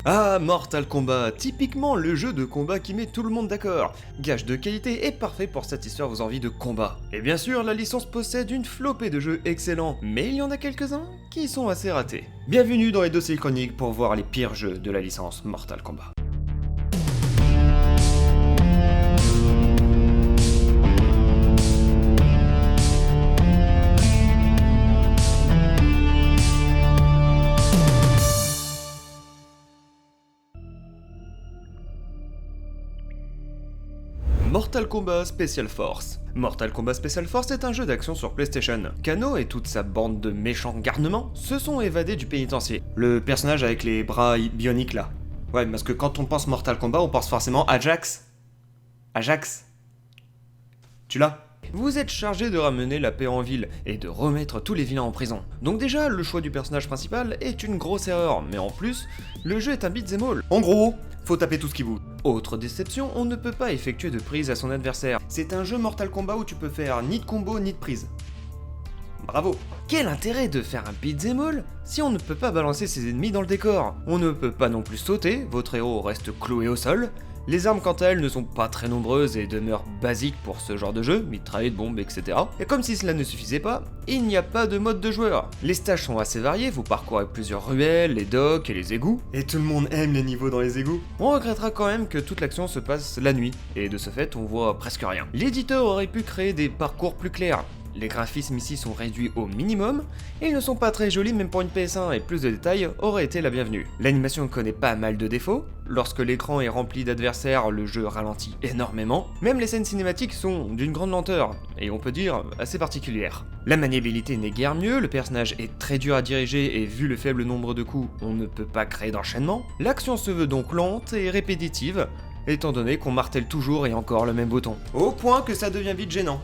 Ah, Mortal Kombat, typiquement le jeu de combat qui met tout le monde d'accord. Gage de qualité et parfait pour satisfaire vos envies de combat. Et bien sûr, la licence possède une flopée de jeux excellents, mais il y en a quelques-uns qui sont assez ratés. Bienvenue dans les dossiers chroniques pour voir les pires jeux de la licence Mortal Kombat. Mortal Kombat Special Force. Mortal Kombat Special Force est un jeu d'action sur PlayStation. Kano et toute sa bande de méchants garnements se sont évadés du pénitencier. Le personnage avec les bras bioniques là. Ouais, parce que quand on pense Mortal Kombat, on pense forcément Ajax. Ajax. Tu l'as ? Vous êtes chargé de ramener la paix en ville et de remettre tous les vilains en prison. Donc déjà, le choix du personnage principal est une grosse erreur, mais en plus, le jeu est un beat'em all. En gros, faut taper tout ce qui bouge. Autre déception, on ne peut pas effectuer de prise à son adversaire. C'est un jeu Mortal Kombat où tu peux faire ni de combo ni de prise. Bravo. Quel intérêt de faire un beat'em all si on ne peut pas balancer ses ennemis dans le décor? On ne peut pas non plus sauter, votre héros reste cloué au sol. Les armes quant à elles ne sont pas très nombreuses et demeurent basiques pour ce genre de jeu, mitraillettes, bombes, etc. Et comme si cela ne suffisait pas, il n'y a pas de mode de joueur. Les stages sont assez variés, vous parcourez plusieurs ruelles, les docks et les égouts. Et tout le monde aime les niveaux dans les égouts. On regrettera quand même que toute l'action se passe la nuit, et de ce fait on voit presque rien. L'éditeur aurait pu créer des parcours plus clairs. Les graphismes ici sont réduits au minimum, et ils ne sont pas très jolis même pour une PS1 et plus de détails aurait été la bienvenue. L'animation connaît pas mal de défauts, lorsque l'écran est rempli d'adversaires, le jeu ralentit énormément, même les scènes cinématiques sont d'une grande lenteur, et on peut dire assez particulière. La maniabilité n'est guère mieux, le personnage est très dur à diriger et vu le faible nombre de coups, on ne peut pas créer d'enchaînement. L'action se veut donc lente et répétitive, étant donné qu'on martèle toujours et encore le même bouton. Au point que ça devient vite gênant.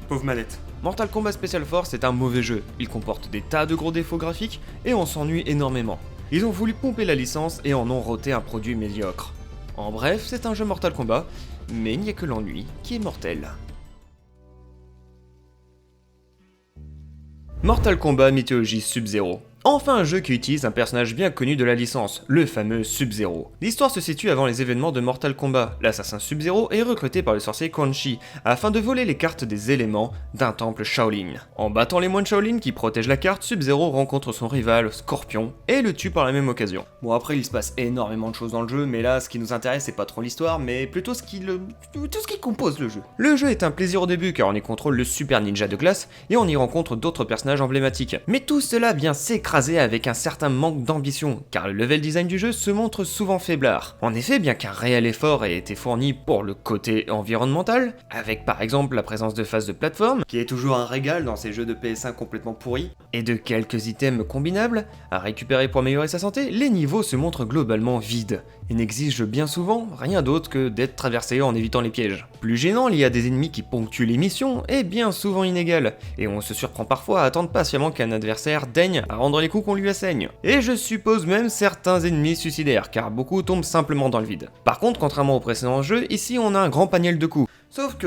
Pauvre manette. Mortal Kombat Special Force est un mauvais jeu, il comporte des tas de gros défauts graphiques et on s'ennuie énormément. Ils ont voulu pomper la licence et en ont roté un produit médiocre. En bref, c'est un jeu Mortal Kombat, mais il n'y a que l'ennui qui est mortel. Mortal Kombat Mythologie Sub-Zero. Enfin un jeu qui utilise un personnage bien connu de la licence, le fameux Sub-Zero. L'histoire se situe avant les événements de Mortal Kombat. L'assassin Sub-Zero est recruté par le sorcier Quan Chi afin de voler les cartes des éléments d'un temple Shaolin. En battant les moines Shaolin qui protègent la carte, Sub-Zero rencontre son rival Scorpion et le tue par la même occasion. Bon après il se passe énormément de choses dans le jeu, mais là ce qui nous intéresse c'est pas trop l'histoire, mais plutôt tout ce qui compose le jeu. Le jeu est un plaisir au début car on y contrôle le super ninja de glace et on y rencontre d'autres personnages emblématiques. Mais tout cela vient s'écraser avec un certain manque d'ambition, car le level design du jeu se montre souvent faiblard. En effet, bien qu'un réel effort ait été fourni pour le côté environnemental, avec par exemple la présence de phases de plateforme, qui est toujours un régal dans ces jeux de PS1 complètement pourris, et de quelques items combinables à récupérer pour améliorer sa santé, les niveaux se montrent globalement vides, et n'exigent bien souvent rien d'autre que d'être traversés en évitant les pièges. Plus gênant, il y a des ennemis qui ponctuent les missions, et bien souvent inégales, et on se surprend parfois à attendre patiemment qu'un adversaire daigne à rendre les coups qu'on lui assène. Et je suppose même certains ennemis suicidaires, car beaucoup tombent simplement dans le vide. Par contre, contrairement au précédent jeu, ici on a un grand panel de coups. Sauf que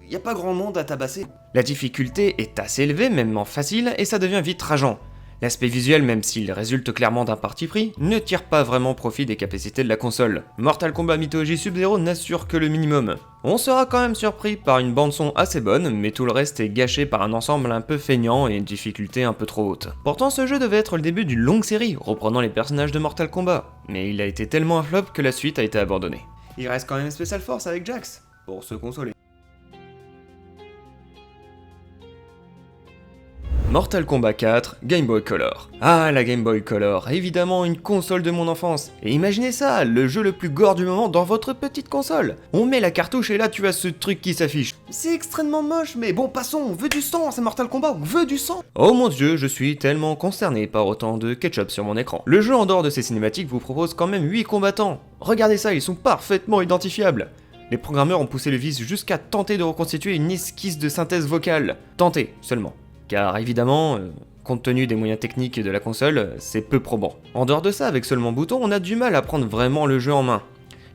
y a pas grand monde à tabasser. La difficulté est assez élevée, même en facile, et ça devient vite rageant. L'aspect visuel, même s'il résulte clairement d'un parti pris, ne tire pas vraiment profit des capacités de la console. Mortal Kombat Mythologie Sub-Zero n'assure que le minimum. On sera quand même surpris par une bande-son assez bonne, mais tout le reste est gâché par un ensemble un peu feignant et une difficulté un peu trop haute. Pourtant ce jeu devait être le début d'une longue série, reprenant les personnages de Mortal Kombat, mais il a été tellement un flop que la suite a été abandonnée. Il reste quand même Special Force avec Jax, pour se consoler. Mortal Kombat 4, Game Boy Color. Ah, la Game Boy Color, évidemment une console de mon enfance. Et imaginez ça, le jeu le plus gore du moment dans votre petite console. On met la cartouche et là tu as ce truc qui s'affiche. C'est extrêmement moche, mais bon passons, on veut du sang, c'est Mortal Kombat, on veut du sang. Oh mon dieu, je suis tellement concerné par autant de ketchup sur mon écran. Le jeu en dehors de ses cinématiques vous propose quand même 8 combattants. Regardez ça, ils sont parfaitement identifiables. Les programmeurs ont poussé le vice jusqu'à tenter de reconstituer une esquisse de synthèse vocale. Tentez seulement. Car évidemment, compte tenu des moyens techniques de la console, c'est peu probant. En dehors de ça, avec seulement bouton, on a du mal à prendre vraiment le jeu en main.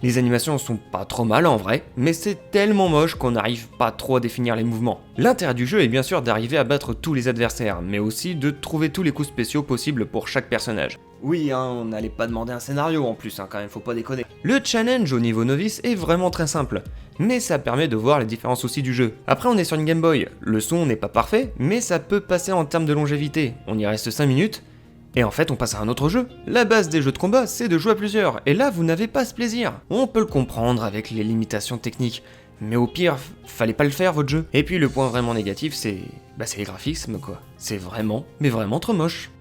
Les animations sont pas trop mal en vrai, mais c'est tellement moche qu'on n'arrive pas trop à définir les mouvements. L'intérêt du jeu est bien sûr d'arriver à battre tous les adversaires, mais aussi de trouver tous les coups spéciaux possibles pour chaque personnage. Oui, on n'allait pas demander un scénario en plus, quand même, faut pas déconner. Le challenge au niveau novice est vraiment très simple, mais ça permet de voir les différents soucis du jeu. Après, on est sur une Game Boy, le son n'est pas parfait, mais ça peut passer en termes de longévité. On y reste 5 minutes, et en fait on passe à un autre jeu. La base des jeux de combat, c'est de jouer à plusieurs, et là vous n'avez pas ce plaisir. On peut le comprendre avec les limitations techniques, mais au pire, fallait pas le faire votre jeu. Et puis le point vraiment négatif, c'est les graphismes quoi. C'est vraiment, mais vraiment trop moche.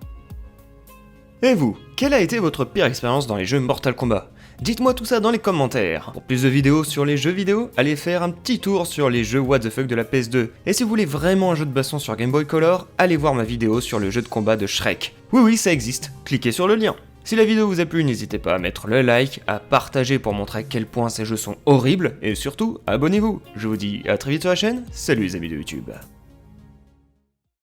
Et vous, quelle a été votre pire expérience dans les jeux Mortal Kombat? Dites-moi tout ça dans les commentaires. Pour plus de vidéos sur les jeux vidéo, allez faire un petit tour sur les jeux What the fuck de la PS2. Et si vous voulez vraiment un jeu de baston sur Game Boy Color, allez voir ma vidéo sur le jeu de combat de Shrek. Oui, ça existe, cliquez sur le lien. Si la vidéo vous a plu, n'hésitez pas à mettre le like, à partager pour montrer à quel point ces jeux sont horribles, et surtout, abonnez-vous. Je vous dis à très vite sur la chaîne, salut les amis de YouTube.